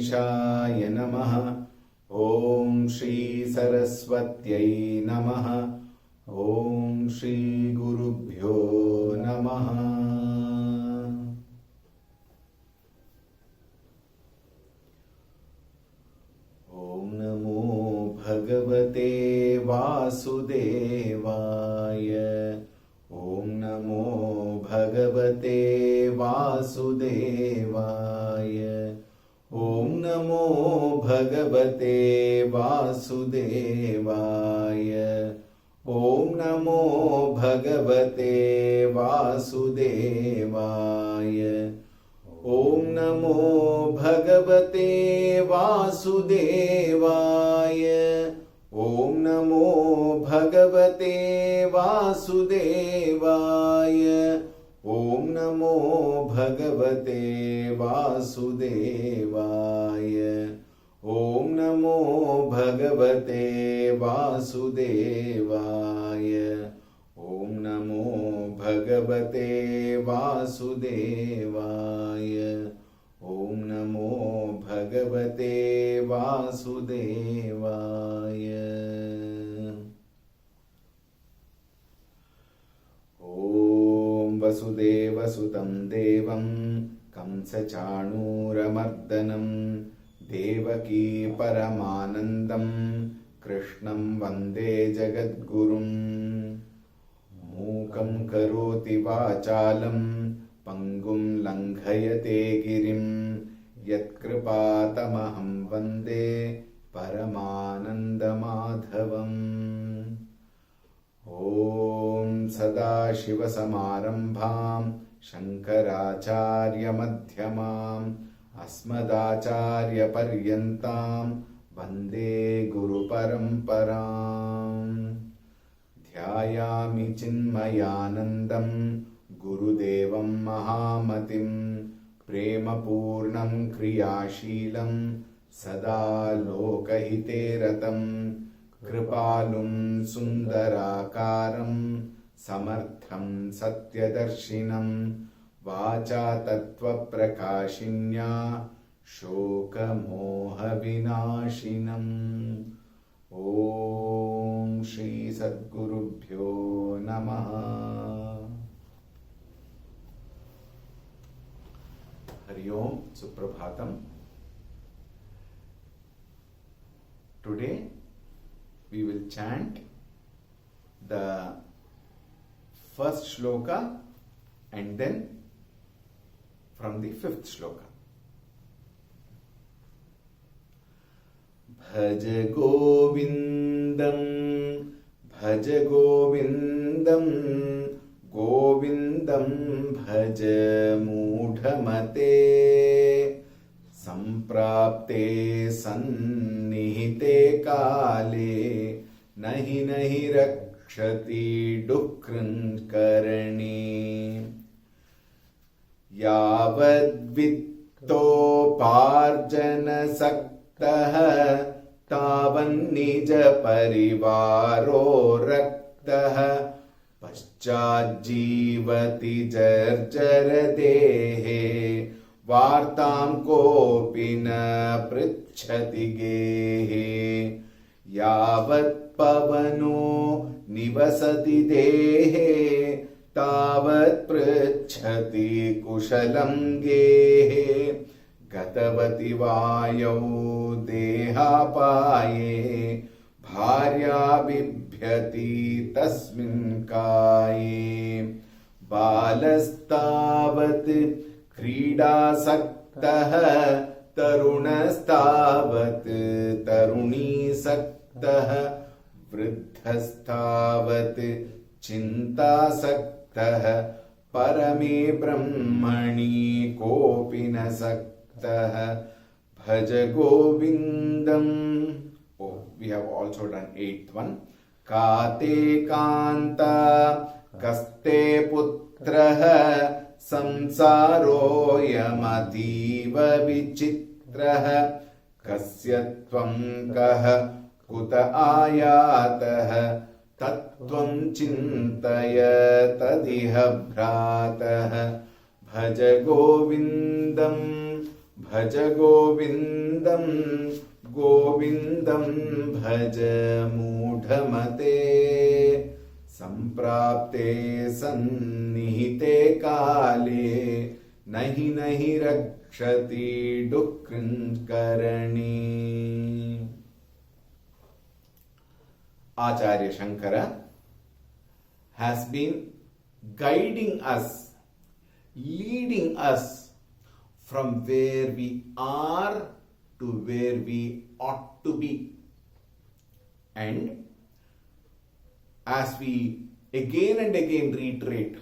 गणेशाय नमः। ॐ श्री सरस्वत्यै नमः। ॐ श्री गुरुभ्यो नमः। ॐ नमो भगवते वासुदेवाय। ॐ नमो भगवते वासुदेवाय। ॐ नमो भगवते वासुदेवाय। ॐ नमो भगवते वासुदेवाय। ॐ नमो भगवते वासुदेवाय। ॐ नमो भगवते वासुदेवाय। ॐ नमो भगवते वासुदेवाय। ॐ नमो भगवते वासुदेवाय। ॐ नमो भगवते वासुदेवाय। ॐ नमो भगवते वासुदेवाय। ॐ वसुदेवसुतं देवं कंसचाणूरमर्दनं देवकी परमानन्दं कृष्णं वन्दे जगद्गुरुम्। मूकं करोति वाचालं पङ्गुं लङ्घयते गिरिं यत्कृपातमहं वन्दे परमानन्दमाधवम्। ॐ सदाशिवसमारम्भां शङ्कराचार्यमध्यमाम् अस्मदाचार्यपर्यन्तां वन्दे गुरुपरम्पराम्। ध्यायामि चिन्मयानन्दं गुरुदेवं महामतिं प्रेमपूर्णं क्रियाशीलं सदा लोकहिते रतं कृपालुं सुन्दराकारं समर्थं सत्यदर्शिनं वाचा तत्त्वप्रकाशिन्या शोकमोहविनाशिनम्। ॐ श्री सद्गुरुभ्यो नमः। हरि ओम, Suprabhatam. Today we will chant the first shloka and then from the fifth shloka. भज गोविन्दं भज गोविन्दं गोविन्दं भज मूढमते सम्प्राप्ते सन्निहिते काले नहि नहि रक्षति डुक्कृङ्करणे यावद्वित्तोपार्जनसक्तः तावन्निज परिवारो रक्तः पश्चाज्जीवति जर्जर देहे वार्तां कोऽपि न पृच्छति गेहे यावत् पवनो निवसति देहे तावत् पृच्छति कुशलं गेहे गतवति वायौ देहापाये भार्या बिभ्यति तस्मिन् काये बालस्तावत् क्रीडासक्तः तरुणस्तावत् तरुणीसक्तः वृद्धस्तावत् चिन्तासक्तः परमे ब्रह्मणि कोऽपि न सक्तः भज गोविन्दम्. Oh, we have also done 8th one. काते कान्ता कस्ते पुत्रः संसारोऽयमतीव विचित्रः कस्य त्वं कः कुत आयातः तत्त्वं चिन्तय तदिह भ्रातः भज गोविन्दं भज गोविन्दं गोविन्दं भज मूढमते सम्प्राप्ते सन्निहिते काले नहि नहि रक्षति डुक्कृङ्करणी. Acharya Shankara has been guiding us, leading us from where we are to where we ought to be. And as we again and again reiterate,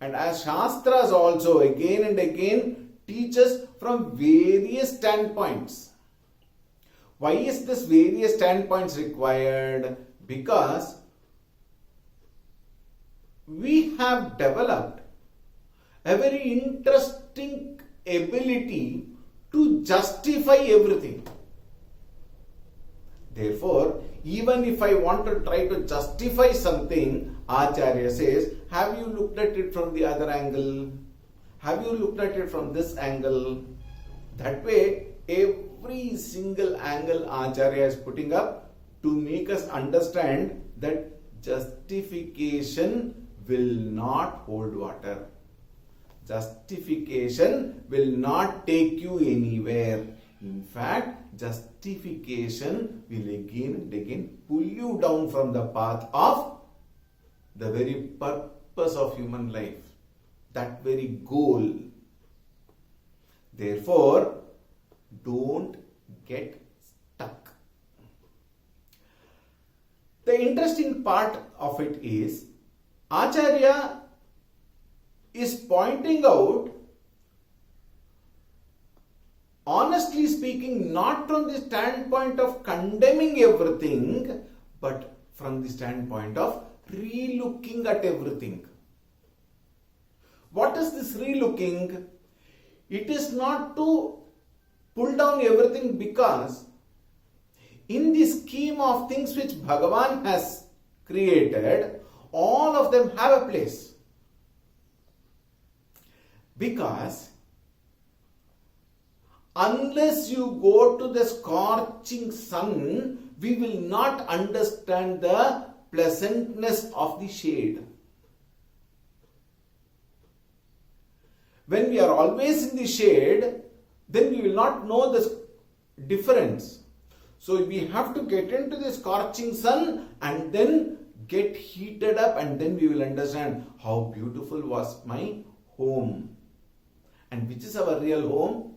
and as Shastras also again and again teach us from various standpoints. Why is this various standpoints required? Because we have developed a very interesting ability to justify everything. Therefore, even if I want to try to justify something, Acharya says, have you looked at it from the other angle? Have you looked at it from this angle? That way, every single angle Acharya is putting up to make us understand that justification will not hold water. Justification will not take you anywhere. In fact, justification will again and again pull you down from the path of the very purpose of human life, that very goal. Therefore, don't get stuck. The interesting part of it is, Acharya is pointing out, honestly speaking, not from the standpoint of condemning everything, but from the standpoint of re-looking at everything. What is this re-looking? It is not to pull down everything, because in the scheme of things which Bhagavan has created, all of them have a place. Because unless you go to the scorching sun, we will not understand the pleasantness of the shade. When we are always in the shade, then we will not know the difference. So we have to get into the scorching sun and then get heated up, and then we will understand how beautiful was my home. And which is our real home?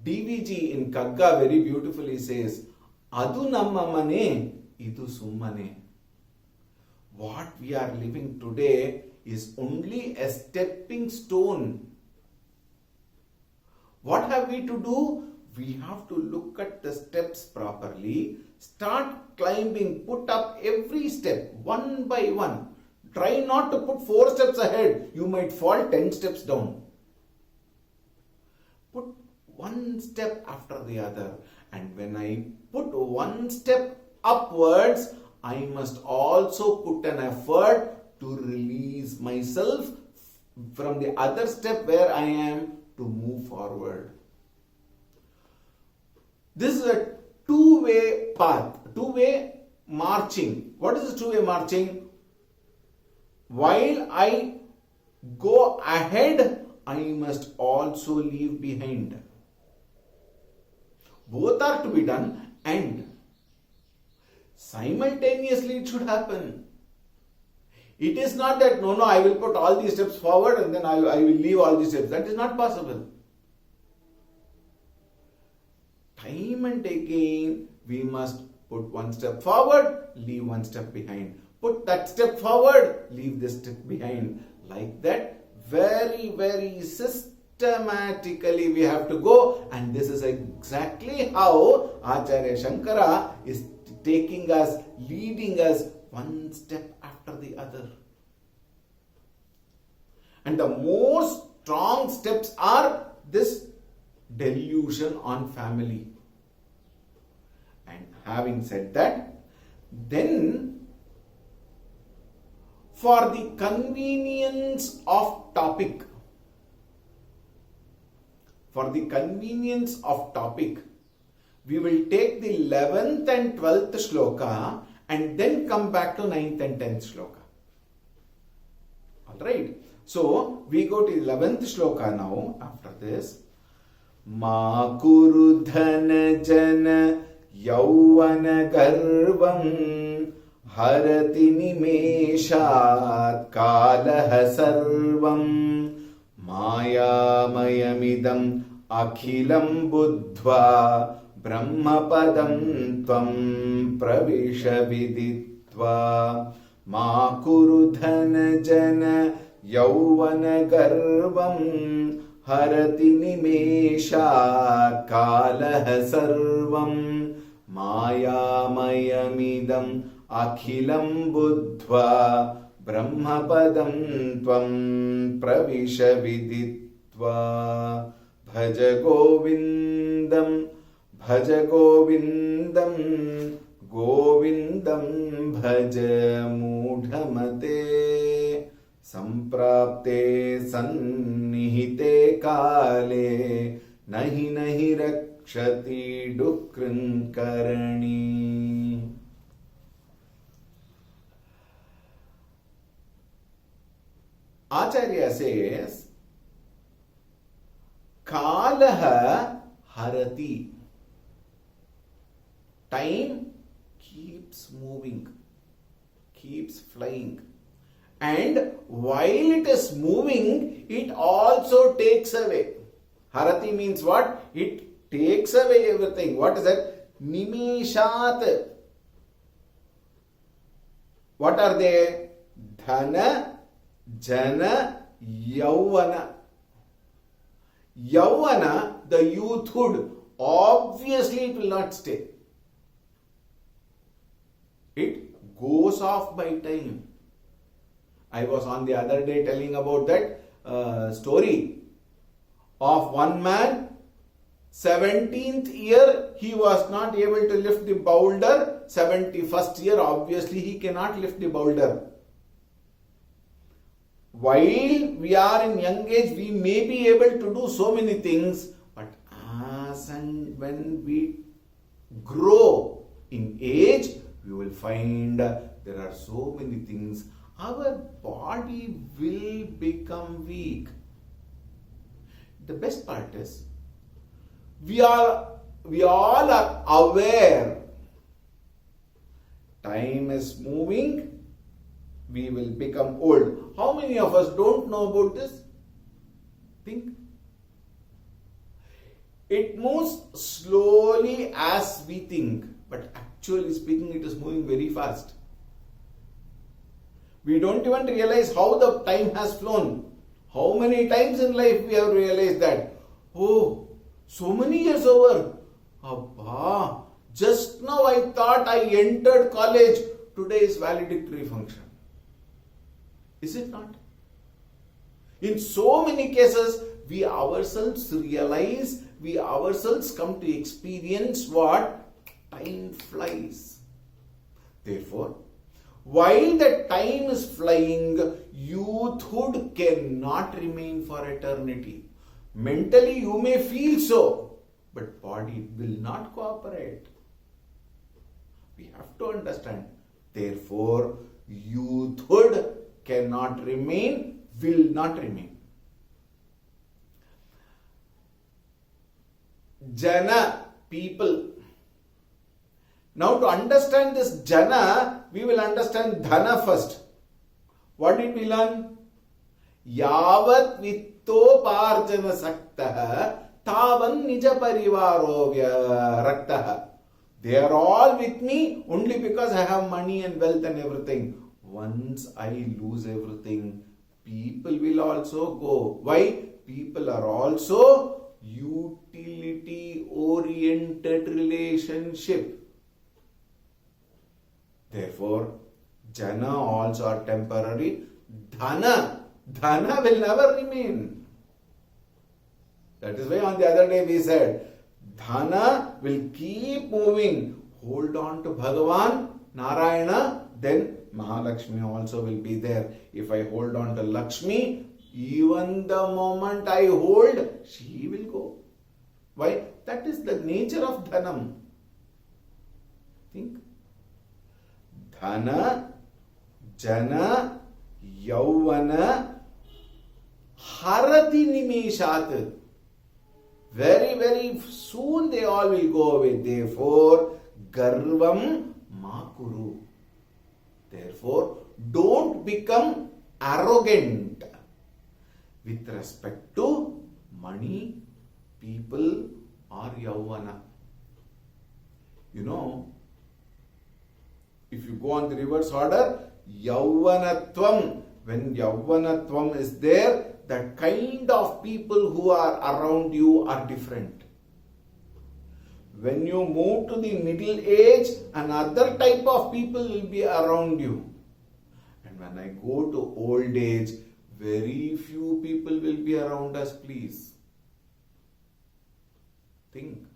DVG in Kagga very beautifully says, Adu namma mane, idu summane. What we are living today is only a stepping stone. What have we to do? We have to look at the steps properly, start climbing, put up every step one by one. Try not to put 4 steps ahead. You might fall 10 steps down. Put one step after the other. And when I put one step upwards, I must also put an effort to release myself from the other step where I am to move forward. This is a two-way path, two-way marching. What is this two-way marching? While I go ahead, I must also leave behind. Both are to be done, and simultaneously it should happen. It is not that, no, I will put all these steps forward and then I will leave all these steps. That is not possible. Time and again, we must put one step forward, leave one step behind. Put that step forward, leave this step behind. Like that, very, very systematically we have to go. And this is exactly how Acharya Shankara is taking us, leading us one step after the other. And the most strong steps are this delusion on family. And having said that, then for the convenience of topic, for the convenience of topic, we will take the 11th and 12th shloka and then come back to 9th and 10th shloka. Alright. So, we go to 11th shloka now after this. Ma kuru dhana jana yauvana garvam harati nimeshat kalaha sarvam mayamayamidam akhilam buddhva brahmapadam tvam pravisha viditva ma kuru dhana jana yauvana garvam harati nimesha kalaha sarvam mayamayamidam akhilam buddhva brahmapadam tvam pravisha viditva bhaja govindam govindam bhaja mudhamate samprapte sannihite kale nahi rakshati dukrin karani. Acharya says, Kalaha harati. Time keeps moving, keeps flying. And while it is moving, it also takes away. Harati means what? It takes away everything. What is that? Nimeshat. What are they? Dhana, Jana, Yauvana. Yauvana, the youthhood, obviously it will not stay. It goes off by time. I was on the other day telling about that story of one man, 17th year he was not able to lift the boulder, 71st year obviously he cannot lift the boulder. While we are in young age, we may be able to do so many things, but as and when we grow in age, we will find there are so many things. Our body will become weak. The best part is, we all are aware. Time is moving. We will become old. How many of us don't know about this? Think. It moves slowly as we think, but actually speaking, it is moving very fast. We don't even realize how the time has flown. How many times in life we have realized that, oh, so many years over. Abba, just now I thought I entered college. Today is valedictory function. Is it not? In so many cases, we ourselves realize, we ourselves come to experience what? Time flies. Therefore, while the time is flying, youthhood cannot remain for eternity. Mentally, you may feel so, but body will not cooperate. We have to understand. Therefore, youthhood cannot remain, will not remain. Jana, people. Now to understand this Jana, we will understand Dhana first. What did we learn? Yavat vittoparjana saktaha tavan nija parivaro raktaha. They are all with me only because I have money and wealth and everything. Once I lose everything, people will also go. Why? People are also utility-oriented relationship. Therefore, Jana also are temporary. Dhana will never remain. That is why on the other day we said, Dhana will keep moving. Hold on to Bhagavan, Narayana, then Mahalakshmi also will be there. If I hold on to Lakshmi, even the moment I hold, she will go. Why? That is the nature of dhanam. Think. Dhana, jana, yauvana, harati nimeshat. Very, very soon they all will go away. Therefore, garvam makuru. Therefore, don't become arrogant with respect to money, people, or yauvana. You know, if you go on the reverse order, yauvanatvam, when yauvanatvam is there, the kind of people who are around you are different. When you move to the middle age, another type of people will be around you. And when I go to old age, very few people will be around us, please. Think.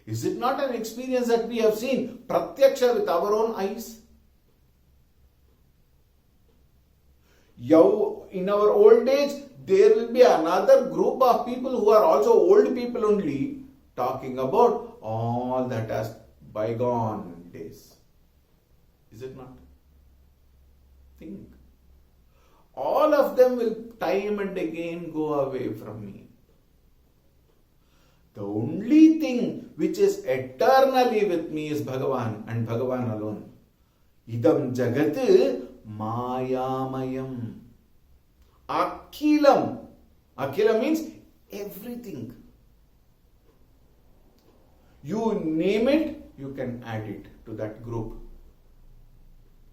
Is it not an experience that we have seen pratyaksha with our own eyes? In our old age, there will be another group of people who are also old people only, talking about all that has bygone days. Is it not? Think. All of them will time and again go away from me. The only thing which is eternally with me is Bhagavan and Bhagavan alone. Idam jagat mayamayam. Akhilam. Akhilam means everything. You name it, you can add it to that group.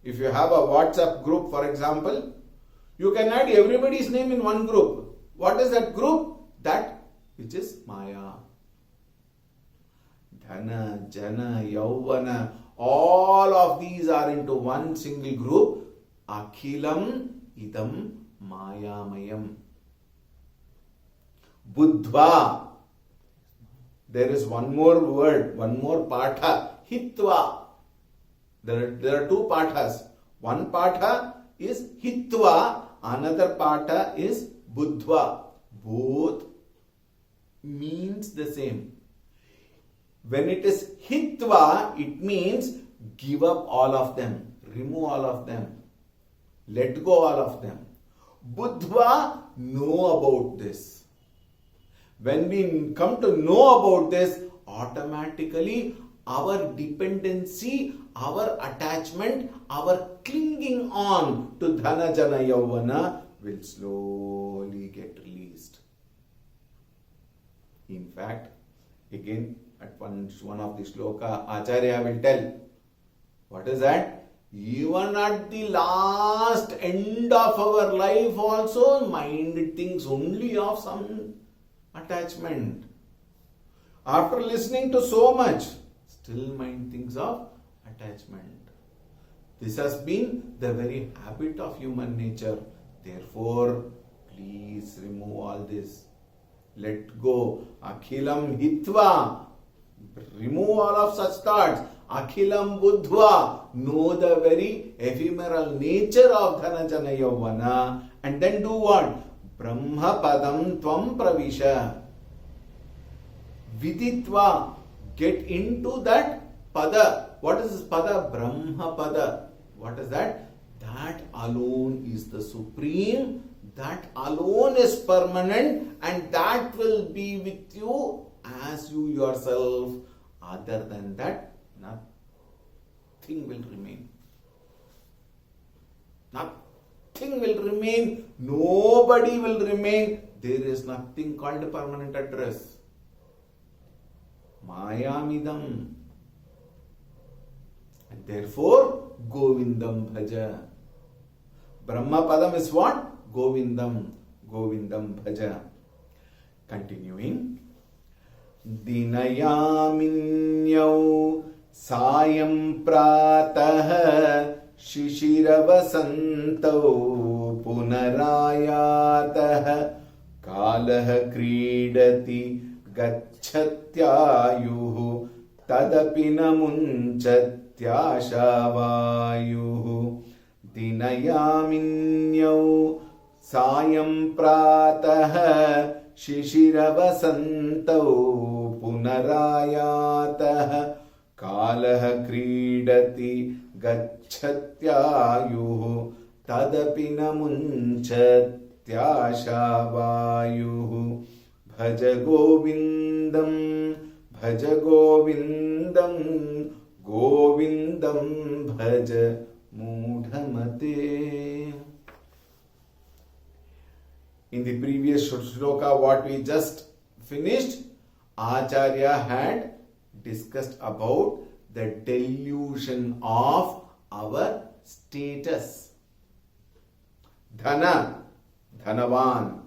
If you have a WhatsApp group, for example, you can add everybody's name in one group. What is that group? That which is Maya. Dhana, Jana, Yauvana, all of these are into one single group. Akhilam idam mayamayam. Buddhva. There is one more word, one more patha. Hitva. There are two pathas. One patha is Hitva, another patha is Buddhva. Both means the same. When it is Hitva, it means give up all of them, remove all of them, let go all of them. Buddhva, know about this. When we come to know about this, automatically our dependency, our attachment, our clinging on to Dhana Jana Yauvana will slowly get released. In fact, again, at one of the shloka, Acharya will tell, what is that? Even at the last end of our life also, mind thinks only of some attachment. After listening to so much, still mind thinks of attachment. This has been the very habit of human nature. Therefore, please remove all this. Let go. Akhilam hitva. Remove all of such thoughts. Akhilam buddhva. Know the very ephemeral nature of Dhana Jana Yauvana. And then do what? Brahma padam tvam pravisha. Viditva. Get into that pada. What is this pada? Brahma pada. What is that? That alone is the supreme. That alone is permanent. And that will be with you as you yourself. Other than that, nothing will remain. Nothing will remain. Nobody will remain. There is nothing called a permanent address. Mayamidam. And therefore, Govindam Bhaja. Brahma Padam is what? Govindam. Govindam Bhaja. Continuing. Dinayaminyau Sayam Pratah Shishiravasanto Punarayatah Kalah Kridati Gacchatyayuhu Tadapi Namunchatyashavayuhu Dinayaminyau Sayam Pratah शिशिरवसन्तौ पुनरायातः कालः क्रीडति गच्छत्यायुः तदपि न मुञ्चत्याशावायुः भज गोविन्दं भज गोविन्दं गोविन्दं भज मूढमते. In the previous shloka what we just finished, Acharya had discussed about the delusion of our status. Dhana, Dhanavan.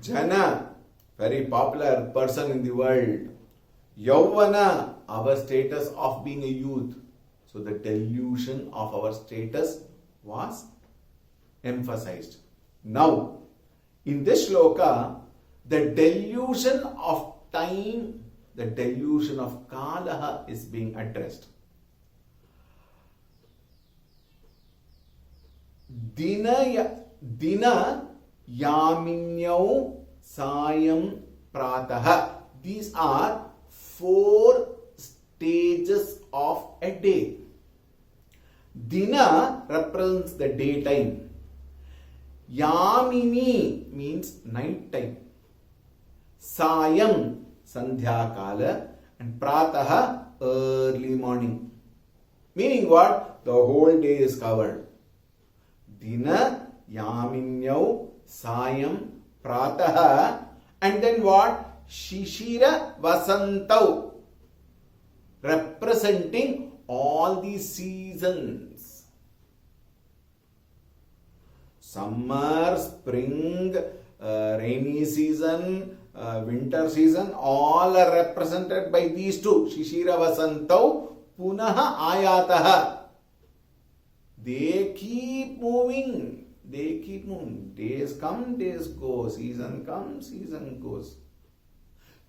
Jana, very popular person in the world. Yauvana, our status of being a youth. So the delusion of our status was emphasized. Now, in this shloka, the delusion of time, the delusion of kalaha is being addressed. Dina yaminyau sayam prataha. These are 4 stages of a day. Dina represents the daytime. Yamini means night time. Sayam, Sandhya Kala, and Prataha, early morning. Meaning what? The whole day is covered. Dina, Yaminyau, Sayam, Prataha, and then what? Shishira Vasantau, representing all the seasons. Summer, spring, rainy season, winter season, all are represented by these two. Shishira Vasantau, Punaha Ayataha. They keep moving. They keep moving. Days come, days go. Season comes, season goes.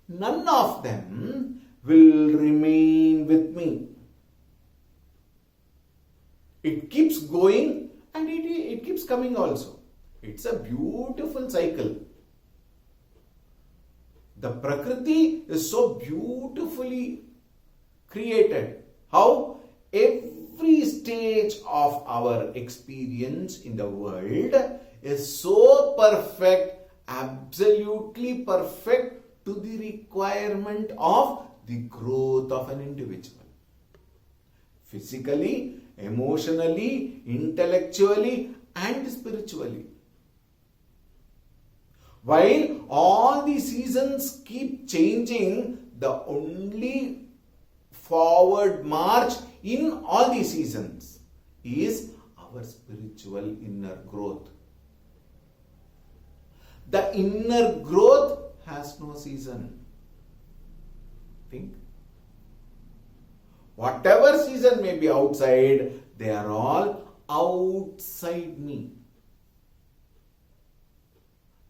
None of them will remain with me. It keeps going and it keeps coming also. It's a beautiful cycle. The Prakriti is so beautifully created. How? Every stage of our experience in the world is so perfect, absolutely perfect to the requirement of the growth of an individual. Physically, emotionally, intellectually, and spiritually. While all the seasons keep changing, the only forward march in all the seasons is our spiritual inner growth. The inner growth has no season. Think. Whatever season may be outside, they are all outside me.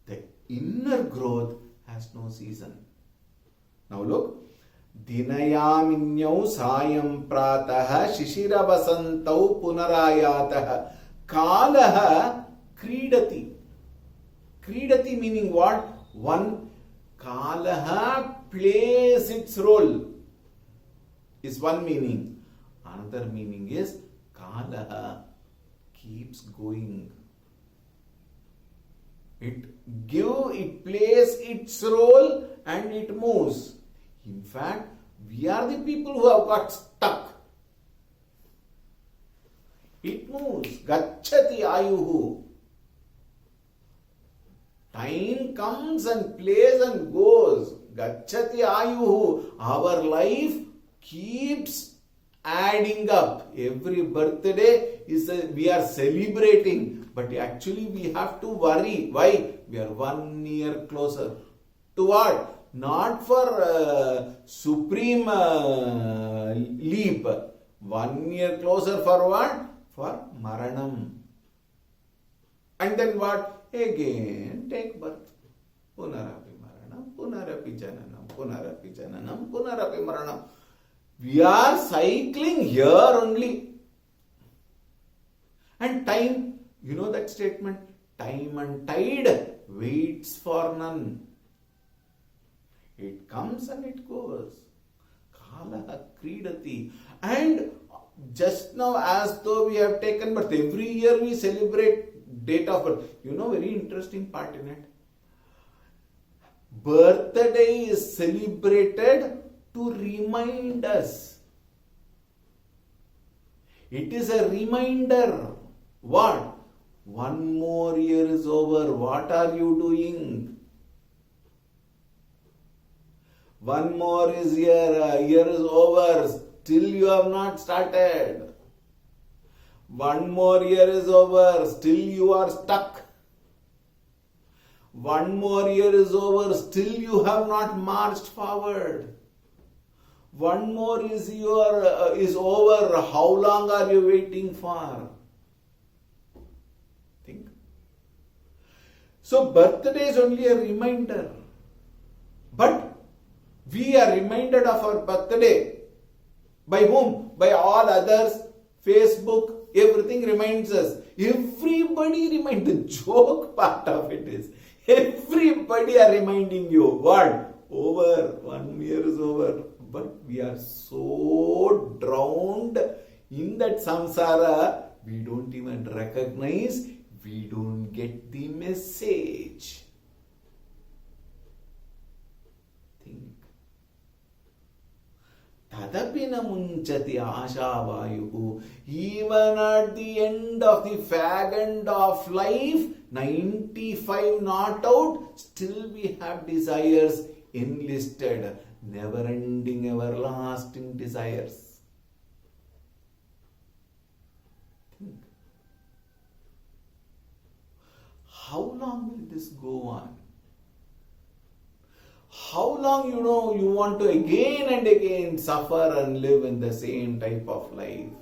The inner growth has no season. Now look. Dinayaminyau sayam prataha shishira vasantau punarayataha kalaha kridati. Kridati meaning what? One, kalaha plays its role is one meaning. Another meaning is kalaha keeps going. It plays its role and it moves. In fact, we are the people who have got stuck. It moves. Gacchati ayuhu. Time comes and plays and goes. Gacchati ayuhu. Our life keeps adding up. Every birthday we are celebrating. But actually we have to worry. Why? We are 1 year closer. To what? Not for supreme leap. 1 year closer for what? For Maranam. And then what? Again take birth. Punarapi Maranam, Punarapi Jananam, Punarapi Jananam, Punarapi Maranam. We are cycling here only. And time, you know that statement? Time and tide waits for none. It comes and it goes. Kala Kridati. And just now, as though we have taken birth, every year we celebrate date of birth. Very interesting part in it. Birthday is celebrated to remind us. It is a reminder. What? One more year is over. What are you doing? One more year is over. Still you have not started. One more year is over. Still you are stuck. One more year is over. Still you have not marched forward. One more is over. How long are you waiting for? Think. So birthday is only a reminder. But we are reminded of our birthday. By whom? By all others. Facebook, everything reminds us. Everybody reminds. The joke part of it is, everybody are reminding you. What? Over. 1 year is over. But we are so drowned in that samsara, we don't even recognize, we don't get the message. Think. Tadapina munchati ashavayu. Even at the end of the fag end of life, 95 not out, still we have desires enlisted. Never-ending, everlasting desires. Think. How long will this go on? How long you want to again and again suffer and live in the same type of life?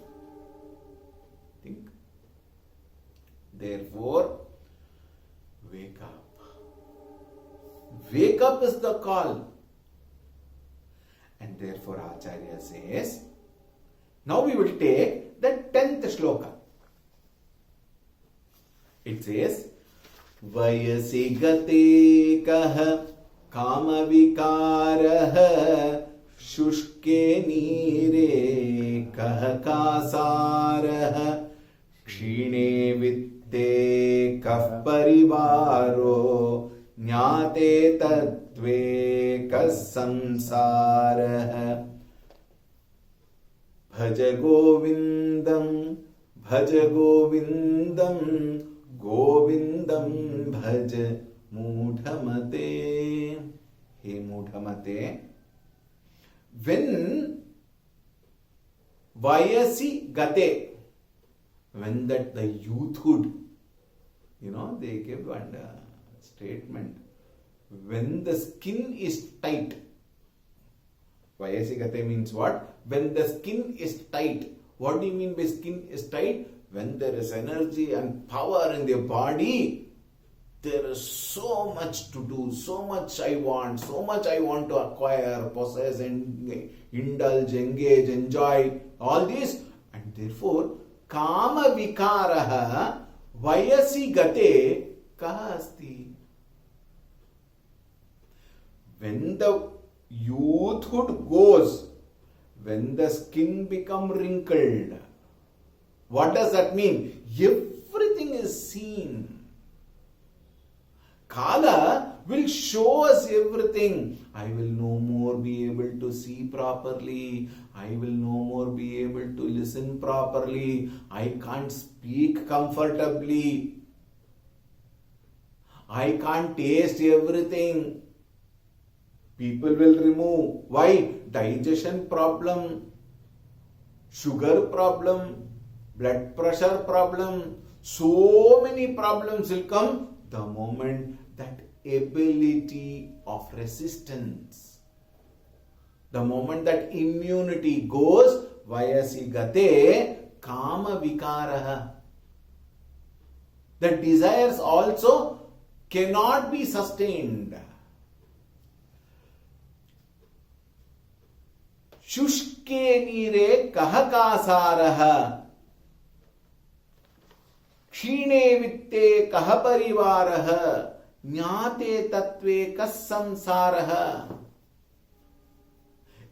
Think. Therefore, wake up. Wake up is the call. And therefore Acharya says, now we will take the 10th shloka. It says, Vayasi gate kah kama vikarah shushke neere kah kasarah kshine vitte kah parivaro Jnate tattve kas samsarah. Bhaja Govindam, Bhaja Govindam, Govindam Bhaja Mudhamate. Hey Mudhamate, when Vayasi Gate, when that the youthhood, they give one statement, when the skin is tight. Vayasi Gate means what? When the skin is tight. What do you mean by skin is tight? When there is energy and power in the body, there is so much to do, so much I want to acquire, possess, and indulge, engage, enjoy, all this. And therefore, kama vikaraha vayasi gate kaha asti. When the youthhood goes, when the skin become wrinkled, what does that mean? Everything is seen. Kala will show us everything. I will no more be able to see properly. I will no more be able to listen properly. I can't speak comfortably. I can't taste everything. People will remove. Why? Digestion problem, sugar problem, blood pressure problem. So many problems will come the moment that ability of resistance, the moment that immunity goes, vayasi gate kama vikaraha. The desires also cannot be sustained. Shushke neere kaha kasaraha. Kshine vitte kaha parivaraha. Jnate tatve kas samsaraha.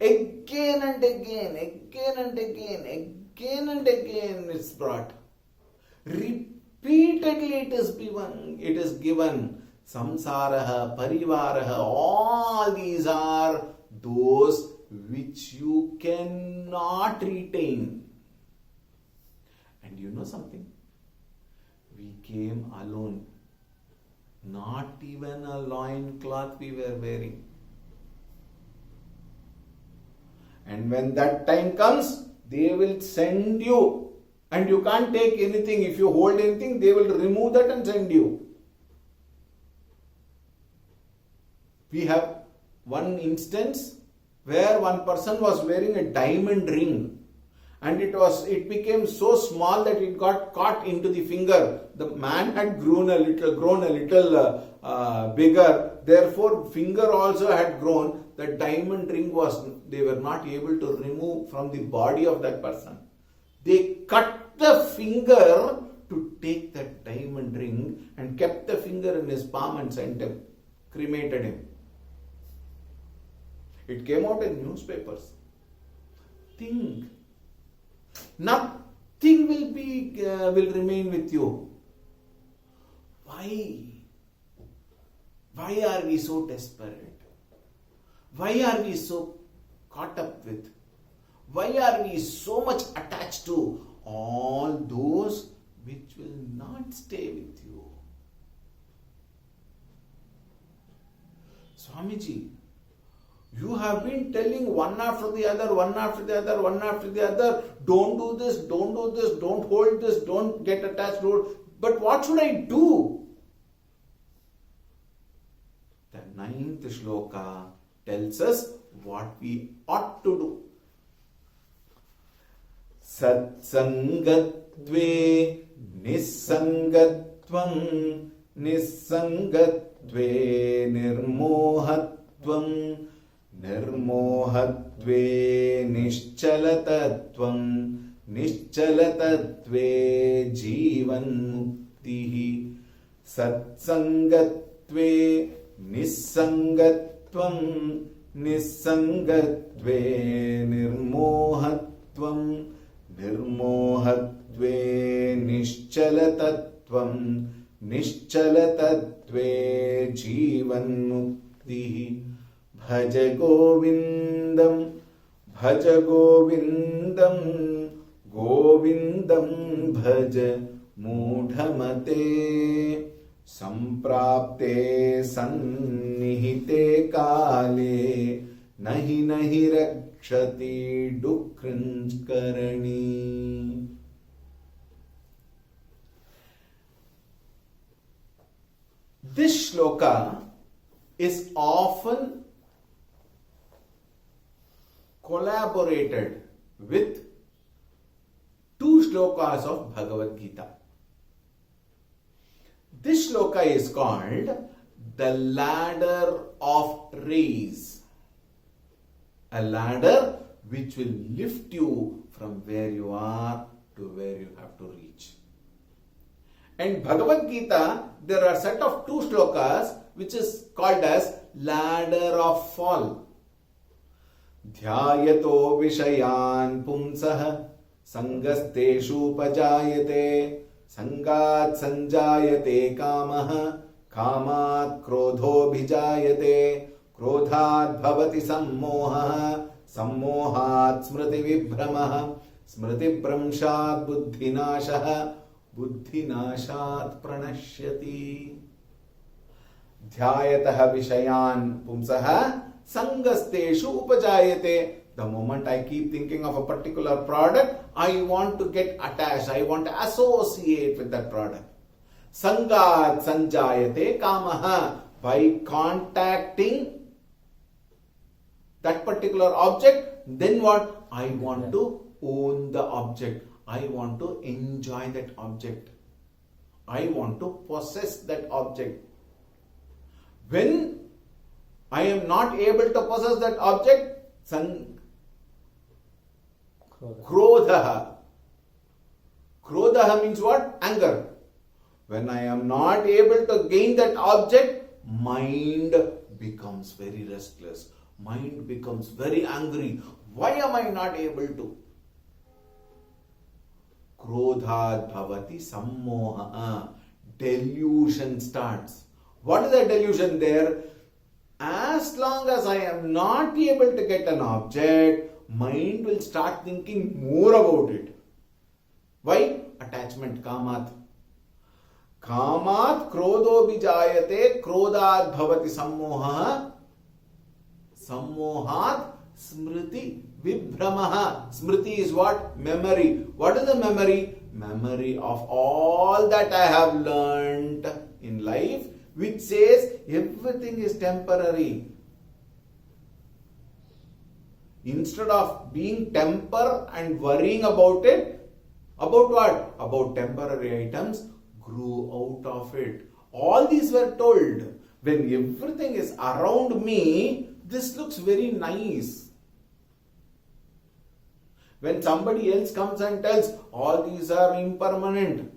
Again and again, again and again, again and again it's brought. Repeatedly it is given. Samsaraha, parivaraha, all these are those which you cannot retain. And you know something? We came alone. Not even a loin cloth we were wearing. And when that time comes, they will send you. And you can't take anything. If you hold anything, they will remove that and send you. We have one instance where one person was wearing a diamond ring. And it became so small that it got caught into the finger. The man had grown a little bigger. Therefore, finger also had grown. The diamond ring they were not able to remove from the body of that person. They cut the finger to take that diamond ring and kept the finger in his palm and sent him, cremated him. It came out in newspapers. Think. Nothing will remain with you. Why? Why are we so desperate? Why are we so caught up with? Why are we so much attached to all those which will not stay with you? Swamiji, you have been telling one after the other, don't do this, don't hold this, don't get attached to it. But what should I do? The 9th shloka tells us what we ought to do. Satsangatve nissangatvam, nissangatve nirmohatvam, nirmohatve nischalatatvam, nischalatatve jivanmuktihi. Satsangatve nissangatvam, nissangatve nirmohatvam, nirmohatve nischalatatvam, nischalatatve jivanmuktihi. Bhaja Govindam, Bhaja Govindam, Govindam Bhaja Mudhamate, Samprapte Sannihite Kale, Nahi Nahi Rakshati Dukrinchkarani. This shloka is often collaborated with 2 shlokas of Bhagavad Gita. This shloka is called the ladder of rays. A ladder which will lift you from where you are to where you have to reach. And Bhagavad Gita, there are a set of 2 shlokas which is called as ladder of fall. Dhyayato vishayan pumsah sangasteshu pajayate, sangat sanjayate kamah, kamat krodho bhijayate, krodhat bhavati sammohah, sammohat smriti vibhramah, smriti bhramshat buddhinashah, buddhinashat pranashyati. Dhyayatah vishayan pumsah sangasteshu upajayate. The moment I keep thinking of a particular product, I want to get attached, I want to associate with that product. Sangat sanjayate kamaha. By contacting that particular object, then what? I want to own the object. I want to enjoy that object. I want to possess that object. When I am not able to possess that object, Krodha. Krodha means what? Anger. When I am not able to gain that object, mind becomes very restless. Mind becomes very angry. Why am I not able to? Krodhat bhavati sammoha. Delusion starts. What is the delusion there? As long as I am not able to get an object, mind will start thinking more about it. Why? Attachment, kamat. Kamat krodho bijayate krodhat bhavati sammoha. Sammohat smriti vibhramaha. Smriti is what? Memory. What is the memory? Memory of all that I have learned in life, which says everything is temporary. Instead of being temper and worrying about it, about what? About temporary items, grew out of it. All these were told. When everything is around me, this looks very nice. When somebody else comes and tells, all these are impermanent.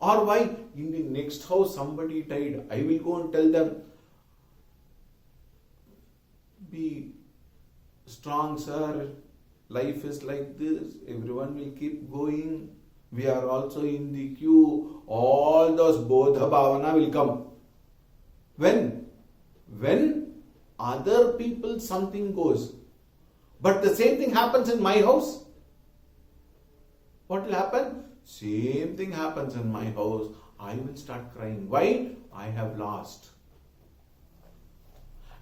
Or why? In the next house somebody died. I will go and tell them, be strong, sir. Life is like this. Everyone will keep going. We are also in the queue. All those bodha bhavana will come. When? When other people something goes. But the same thing happens in my house. What will happen? Same thing happens in my house. I will start crying. Why? I have lost.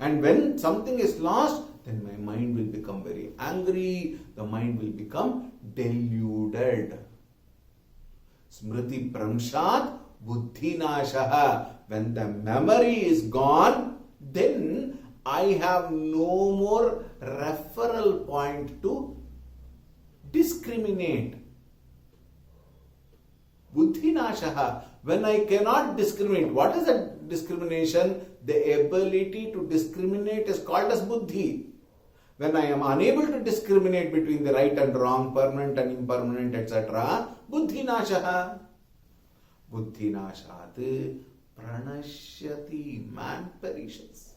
And when something is lost, then my mind will become very angry. The mind will become deluded. Smriti pramshat buddhi nashaha. When the memory is gone, then I have no more referral point to discriminate. Buddhi nashaha. When I cannot discriminate, what is a discrimination? The ability to discriminate is called as buddhi. When I am unable to discriminate between the right and wrong, permanent and impermanent, etc., buddhi nashaha. Buddhi nashat pranashyati. Man perishes.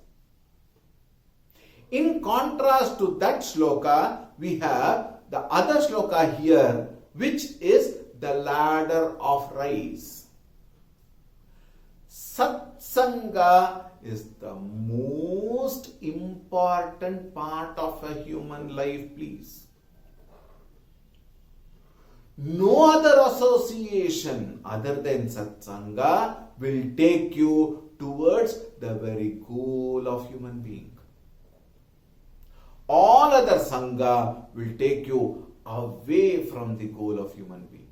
In contrast to that shloka, we have the other shloka here, which is the ladder of rise. Satsanga is the most important part of a human life, please. No other association other than satsanga will take you towards the very goal of human being. All other sangha will take you away from the goal of human being.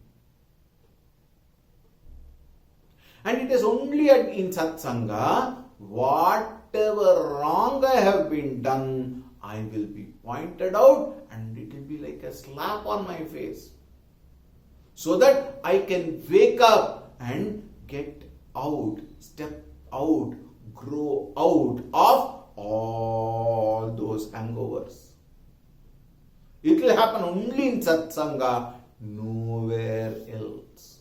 And it is only in satsanga, whatever wrong I have been done, I will be pointed out and it will be like a slap on my face. So that I can wake up and get out, step out, grow out of all those hangovers. It will happen only in satsanga, nowhere else.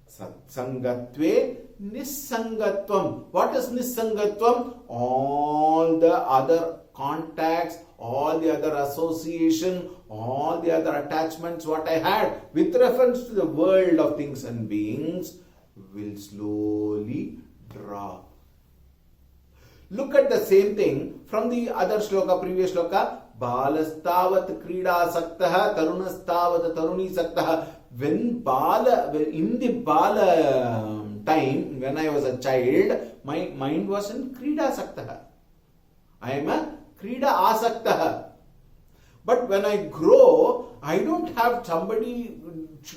Satsangatve nissangatvam. What is nissangatvam? All the other contacts, all the other association, all the other attachments what I had with reference to the world of things and beings will slowly drop. Look at the same thing from the other shloka, previous shloka. Balastavat krida saktaha, tarunastavat taruni saktaha. When in the Bala time, when I was a child, my mind was in krida saktaha. I am a krida asaktaha. But when I grow, I don't have somebody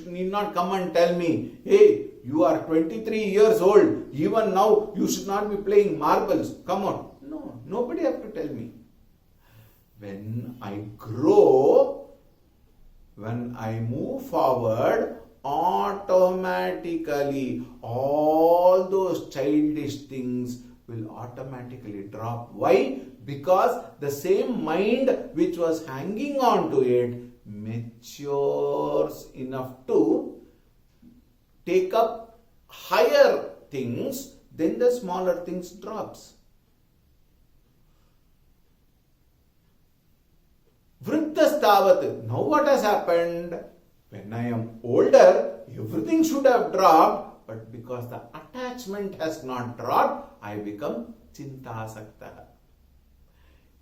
need not come and tell me, hey, you are 23 years old. Even now, you should not be playing marbles. Come on. No, nobody have to tell me. When I grow, when I move forward, automatically all those childish things will automatically drop. Why? Because the same mind which was hanging on to it matures enough to take up higher things, then the smaller things drops. Vrittastavat. Now what has happened? When I am older, everything should have dropped, but because the attachment has not dropped, I become chintasakta.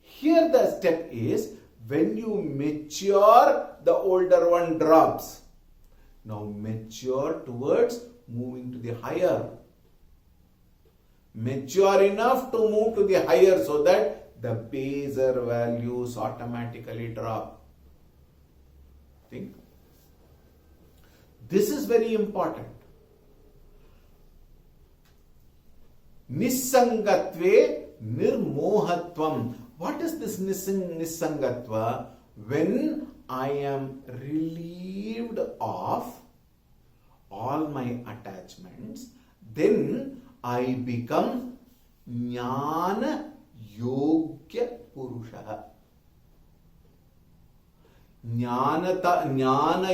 Here the step is, when you mature, the older one drops. Now mature towards moving to the higher. Mature enough to move to the higher so that the baser values automatically drop. Think. This is very important. Nissangatve nirmohatvam. What is this nissangatva? When I am relieved of all my attachments, then I become jnana yogya purusha. Jnana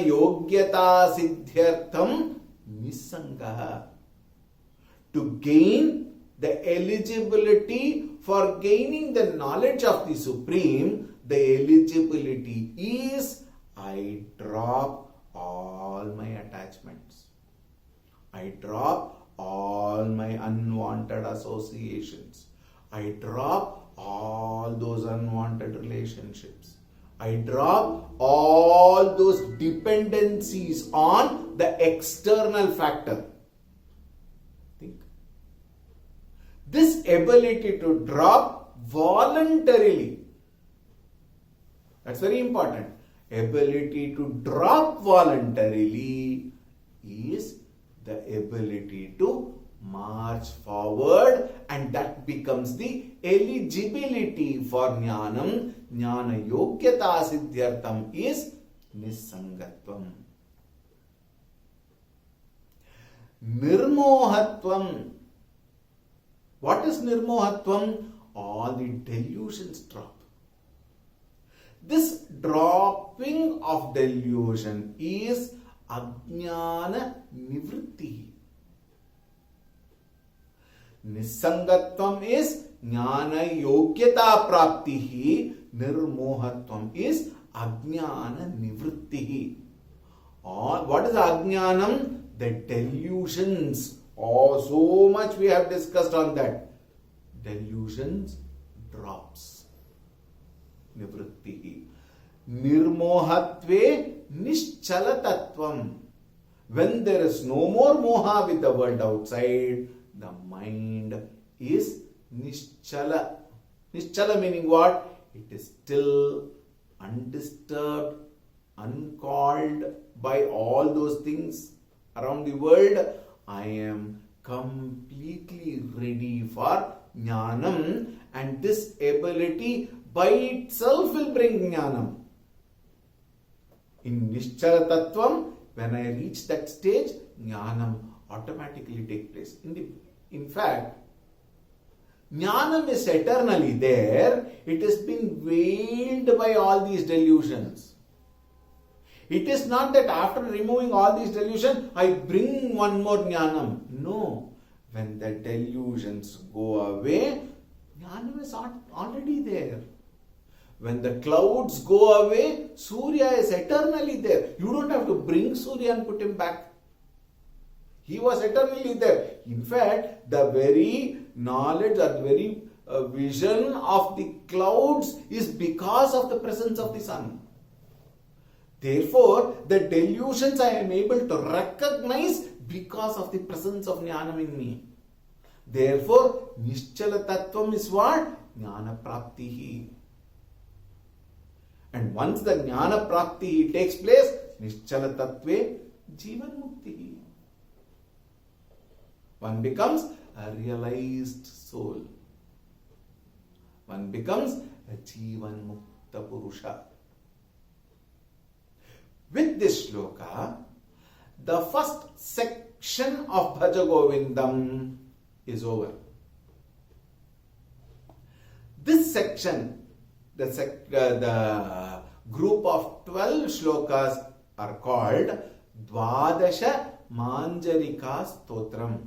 yogyata siddhyartham nissangaha. To gain the eligibility for gaining the knowledge of the Supreme, the eligibility is I drop all my attachments. I drop all my unwanted associations. I drop all those unwanted relationships. I drop all those dependencies on the external factor. Think. This ability to drop voluntarily, that's very important. Ability to drop voluntarily is the ability to march forward, and that becomes the eligibility for jnanam. Jnana yogyata siddhyartham is nissangatvam. Nirmohatvam. What is nirmohatvam? All the delusions drop. This dropping of delusion is ajnana nivritti. Nissangatvam is jnana yogyata praptihi. Nirmohatvam is ajnana nivritti. What is ajnanam? The delusions. Oh, so much we have discussed on that. Delusions drops. Nivrittihi. Nirmohatve nischalatatvam. When there is no more moha with the world outside, the mind is nischala. Nischala meaning what? It is still, undisturbed, uncalled by all those things around the world. I am completely ready for jnanam, and this ability by itself will bring jnanam. In nischala tattvam, when I reach that stage, jnanam automatically takes place. In fact, jnanam is eternally there. It has been veiled by all these delusions. It is not that after removing all these delusions, I bring one more jnanam. No. When the delusions go away, jnanam is already there. When the clouds go away, Surya is eternally there. You don't have to bring Surya and put him back. He was eternally there. In fact, the very knowledge or the very vision of the clouds is because of the presence of the sun. Therefore, the delusions I am able to recognize because of the presence of jnanam in me. Therefore, nischala tattvam is what? Jnana praptihi. And once the jnana praptihi takes place, nischala tattve jivan muktihi. One becomes a realized soul. One becomes a jivan mukta purusha. With this shloka, the first section of Bhaja Govindam is over. This section, the group of 12 shlokas are called Dvadasha Manjarika Stotram.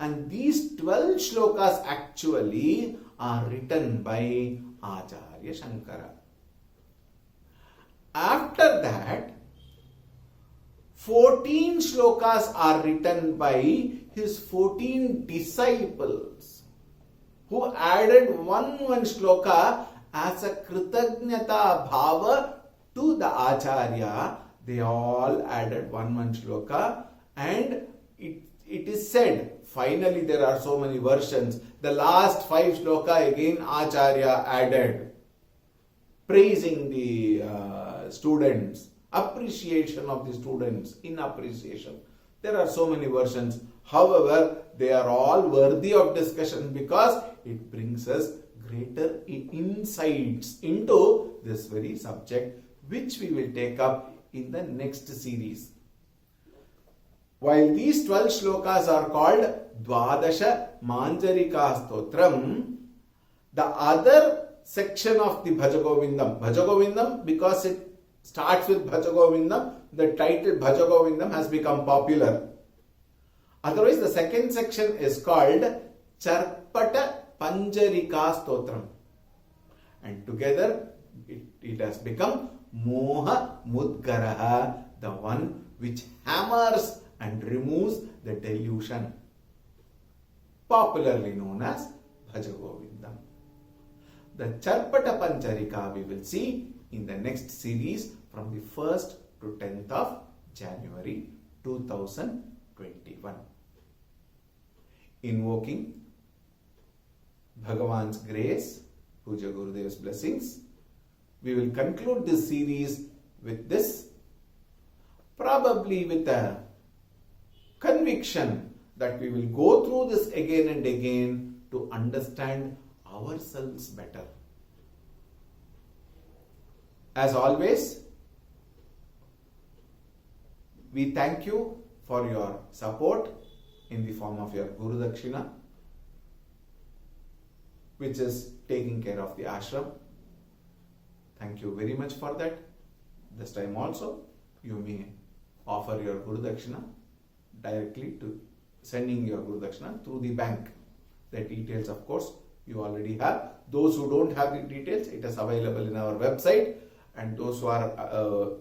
And these 12 shlokas actually are written by Acharya Shankara. After that, 14 shlokas are written by his 14 disciples, who added one shloka as a Kritagnyata Bhava to the Acharya. They all added one shloka, and it is said, finally there are so many versions, the last 5 shloka again Acharya added, praising the students, appreciation of the students in appreciation. There are so many versions. However, they are all worthy of discussion because it brings us greater insights into this very subject, which we will take up in the next series. While these 12 shlokas are called Dvadasha Manjarika Stotram, the other section of the Bhaja Govindam, because it starts with Bhaja Govindam, the title Bhaja Govindam has become popular. Otherwise, the second section is called Charpata Panjarika Stotram. And together, it has become Moha Mudgaraha, the one which hammers and removes the delusion, popularly known as Bhaja Govindam. The Charpata Panjarika we will see in the next series from the 1st to 10th of January 2021. Invoking Bhagavan's grace, Puja Gurudev's blessings, we will conclude this series with this, probably with a conviction that we will go through this again and again to understand ourselves better. As always, we thank you for your support in the form of your Guru Dakshina, which is taking care of the ashram. Thank you very much for that. This time also, you may offer your Guru Dakshina directly to sending your Guru Dakshina through the bank. The details, of course, you already have. Those who don't have the details, it is available in our website, and those who are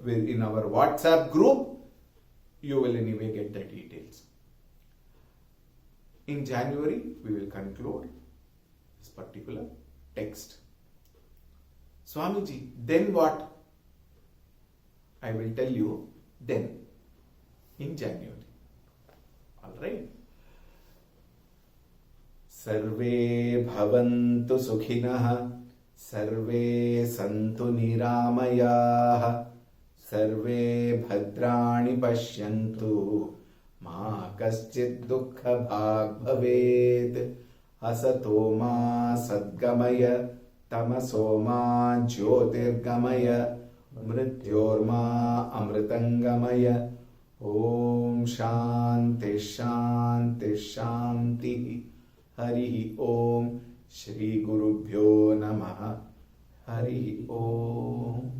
in our WhatsApp group, you will anyway get the details. In January, we will conclude this particular text. Swamiji, then what? I will tell you then, in January. Alright? Sarve bhavantu sukhinah, sarve santu niramayah, sarve bhadrani pashyantu, ma kaschid dukkha bhag bhaved, asato ma sadgamaya, tamaso ma jyotirgamaya, mrityorma amritangamaya. Om Shanti Shanti Shanti. Hari Om. Shri Gurubhyo Namaha. Hari Om.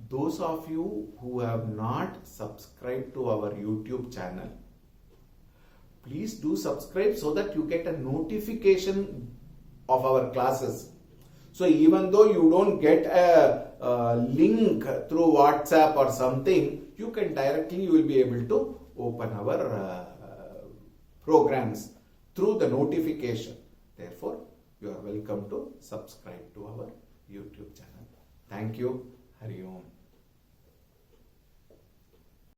Those of you who have not subscribed to our YouTube channel, please do subscribe so that you get a notification of our classes. So even though you don't get a link through WhatsApp or something, you can directly, you will be able to open our programs through the notification. Therefore, you are welcome to subscribe to our YouTube channel. Thank you. Hari Om.